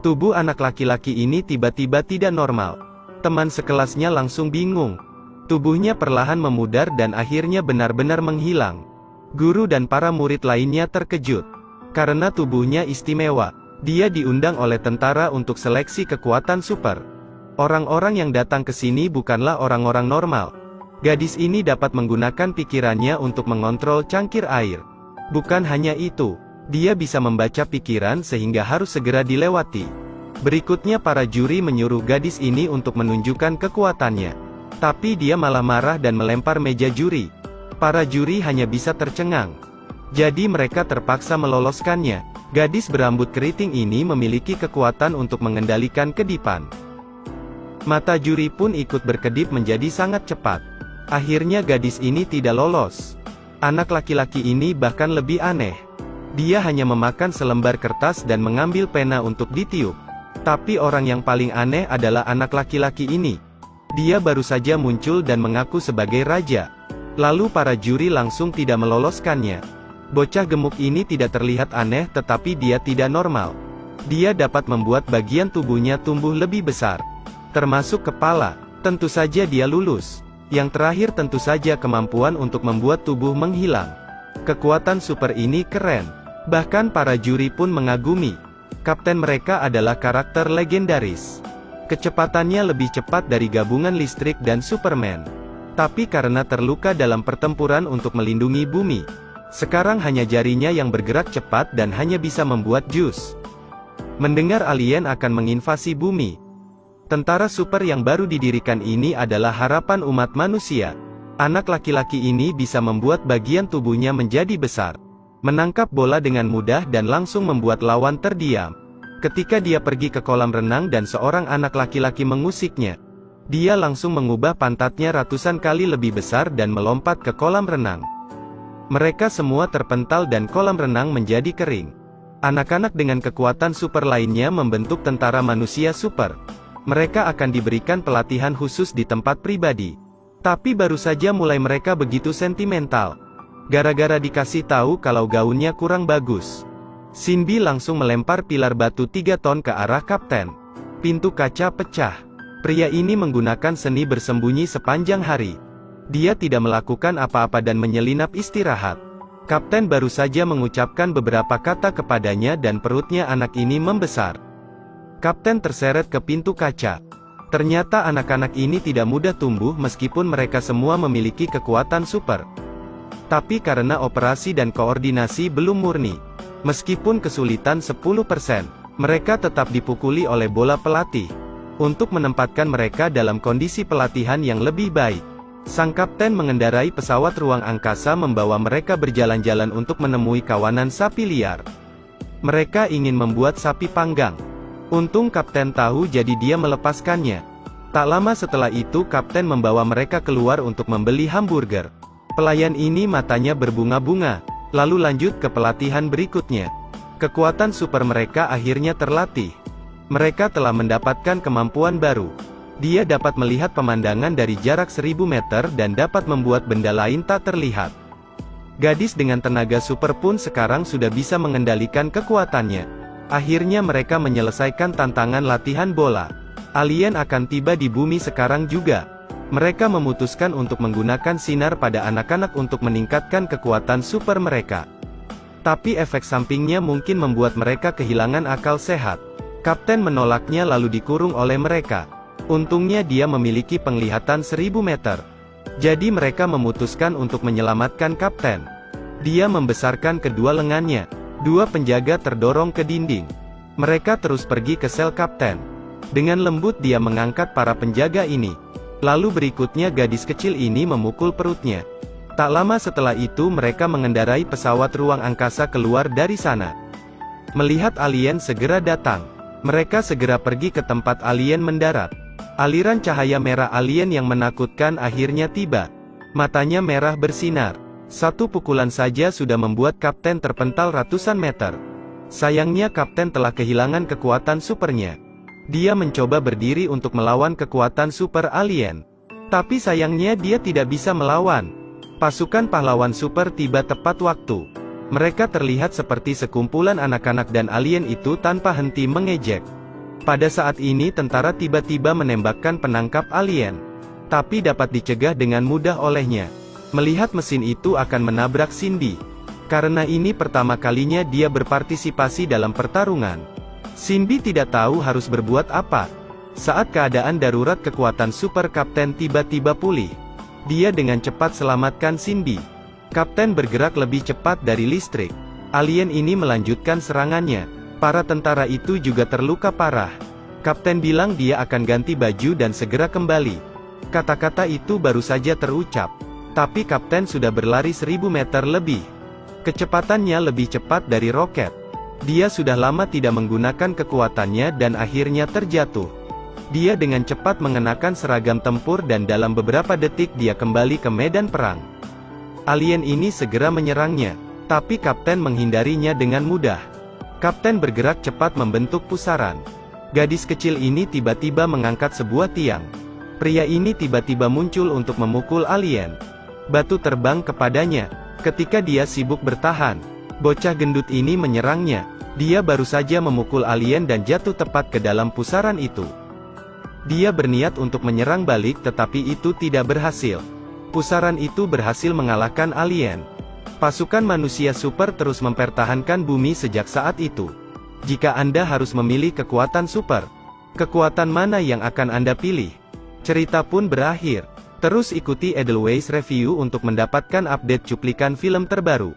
Tubuh anak laki-laki ini tiba-tiba tidak normal. Teman sekelasnya langsung bingung. Tubuhnya perlahan memudar dan akhirnya benar-benar menghilang. Guru dan para murid lainnya terkejut. Karena tubuhnya istimewa, dia diundang oleh tentara untuk seleksi kekuatan super. Orang-orang yang datang ke sini bukanlah orang-orang normal. Gadis ini dapat menggunakan pikirannya untuk mengontrol cangkir air. Bukan hanya itu, dia bisa membaca pikiran sehingga harus segera dilewati. Berikutnya para juri menyuruh gadis ini untuk menunjukkan kekuatannya. Tapi dia malah marah dan melempar meja juri. Para juri hanya bisa tercengang. Jadi mereka terpaksa meloloskannya. Gadis berambut keriting ini memiliki kekuatan untuk mengendalikan kedipan. Mata juri pun ikut berkedip menjadi sangat cepat. Akhirnya gadis ini tidak lolos. Anak laki-laki ini bahkan lebih aneh. Dia hanya memakan selembar kertas dan mengambil pena untuk ditiup. Tapi orang yang paling aneh adalah anak laki-laki ini. Dia baru saja muncul dan mengaku sebagai raja. Lalu para juri langsung tidak meloloskannya. Bocah gemuk ini tidak terlihat aneh tetapi dia tidak normal. Dia dapat membuat bagian tubuhnya tumbuh lebih besar. Termasuk kepala. Tentu saja dia lulus. Yang terakhir tentu saja kemampuan untuk membuat tubuh menghilang. Kekuatan super ini keren. Bahkan para juri pun mengagumi. Kapten mereka adalah karakter legendaris. Kecepatannya lebih cepat dari gabungan listrik dan Superman. Tapi karena terluka dalam pertempuran untuk melindungi bumi, sekarang hanya jarinya yang bergerak cepat dan hanya bisa membuat jus. Mendengar alien akan menginvasi bumi. Tentara super yang baru didirikan ini adalah harapan umat manusia. Anak laki-laki ini bisa membuat bagian tubuhnya menjadi besar. Menangkap bola dengan mudah dan langsung membuat lawan terdiam. Ketika dia pergi ke kolam renang dan seorang anak laki-laki mengusiknya, dia langsung mengubah pantatnya ratusan kali lebih besar dan melompat ke kolam renang. Mereka semua terpental dan kolam renang menjadi kering. Anak-anak dengan kekuatan super lainnya membentuk tentara manusia super. Mereka akan diberikan pelatihan khusus di tempat pribadi. Tapi baru saja mulai mereka begitu sentimental. Gara-gara dikasih tahu kalau gaunnya kurang bagus. Shinbi langsung melempar pilar batu 3 ton ke arah kapten. Pintu kaca pecah. Pria ini menggunakan seni bersembunyi sepanjang hari. Dia tidak melakukan apa-apa dan menyelinap istirahat. Kapten baru saja mengucapkan beberapa kata kepadanya dan perutnya anak ini membesar. Kapten terseret ke pintu kaca. Ternyata anak-anak ini tidak mudah tumbuh meskipun mereka semua memiliki kekuatan super. Tapi karena operasi dan koordinasi belum murni. Meskipun kesulitan 10%, mereka tetap dipukuli oleh bola pelatih. Untuk menempatkan mereka dalam kondisi pelatihan yang lebih baik. Sang kapten mengendarai pesawat ruang angkasa membawa mereka berjalan-jalan untuk menemui kawanan sapi liar. Mereka ingin membuat sapi panggang. Untung kapten tahu jadi dia melepaskannya. Tak lama setelah itu kapten membawa mereka keluar untuk membeli hamburger. Pelayan ini matanya berbunga-bunga, lalu lanjut ke pelatihan berikutnya. Kekuatan super mereka akhirnya terlatih. Mereka telah mendapatkan kemampuan baru. Dia dapat melihat pemandangan dari jarak 1000 meter dan dapat membuat benda lain tak terlihat. Gadis dengan tenaga super pun sekarang sudah bisa mengendalikan kekuatannya. Akhirnya mereka menyelesaikan tantangan latihan bola. Alien akan tiba di bumi sekarang juga. Mereka memutuskan untuk menggunakan sinar pada anak-anak untuk meningkatkan kekuatan super mereka. Tapi efek sampingnya mungkin membuat mereka kehilangan akal sehat. Kapten menolaknya lalu dikurung oleh mereka. Untungnya dia memiliki penglihatan 1000 meter. Jadi mereka memutuskan untuk menyelamatkan kapten. Dia membesarkan kedua lengannya. Dua penjaga terdorong ke dinding. Mereka terus pergi ke sel kapten. Dengan lembut dia mengangkat para penjaga ini. Lalu berikutnya gadis kecil ini memukul perutnya. Tak lama setelah itu mereka mengendarai pesawat ruang angkasa keluar dari sana. Melihat alien segera datang. Mereka segera pergi ke tempat alien mendarat. Aliran cahaya merah alien yang menakutkan akhirnya tiba. Matanya merah bersinar. Satu pukulan saja sudah membuat kapten terpental ratusan meter. Sayangnya kapten telah kehilangan kekuatan supernya. Dia mencoba berdiri untuk melawan kekuatan super alien. Tapi sayangnya dia tidak bisa melawan. Pasukan pahlawan super tiba tepat waktu. Mereka terlihat seperti sekumpulan anak-anak dan alien itu tanpa henti mengejek. Pada saat ini tentara tiba-tiba menembakkan penangkap alien. Tapi dapat dicegah dengan mudah olehnya. Melihat mesin itu akan menabrak Cindy. Karena ini pertama kalinya dia berpartisipasi dalam pertarungan. Cindy tidak tahu harus berbuat apa. Saat keadaan darurat kekuatan Super Kapten tiba-tiba pulih. Dia dengan cepat selamatkan Cindy. Kapten bergerak lebih cepat dari listrik. Alien ini melanjutkan serangannya. Para tentara itu juga terluka parah. Kapten bilang dia akan ganti baju dan segera kembali. Kata-kata itu baru saja terucap. Tapi Kapten sudah berlari 1000 meter lebih. Kecepatannya lebih cepat dari roket. Dia sudah lama tidak menggunakan kekuatannya dan akhirnya terjatuh. Dia dengan cepat mengenakan seragam tempur dan dalam beberapa detik dia kembali ke medan perang. Alien ini segera menyerangnya, tapi Kapten menghindarinya dengan mudah. Kapten bergerak cepat membentuk pusaran. Gadis kecil ini tiba-tiba mengangkat sebuah tiang. Pria ini tiba-tiba muncul untuk memukul alien. Batu terbang kepadanya. Ketika dia sibuk bertahan, bocah gendut ini menyerangnya. Dia baru saja memukul alien dan jatuh tepat ke dalam pusaran itu. Dia berniat untuk menyerang balik tetapi itu tidak berhasil. Pusaran itu berhasil mengalahkan alien. Pasukan manusia super terus mempertahankan bumi sejak saat itu. Jika Anda harus memilih kekuatan super, kekuatan mana yang akan Anda pilih? Cerita pun berakhir. Terus ikuti Edelweiss Review untuk mendapatkan update cuplikan film terbaru.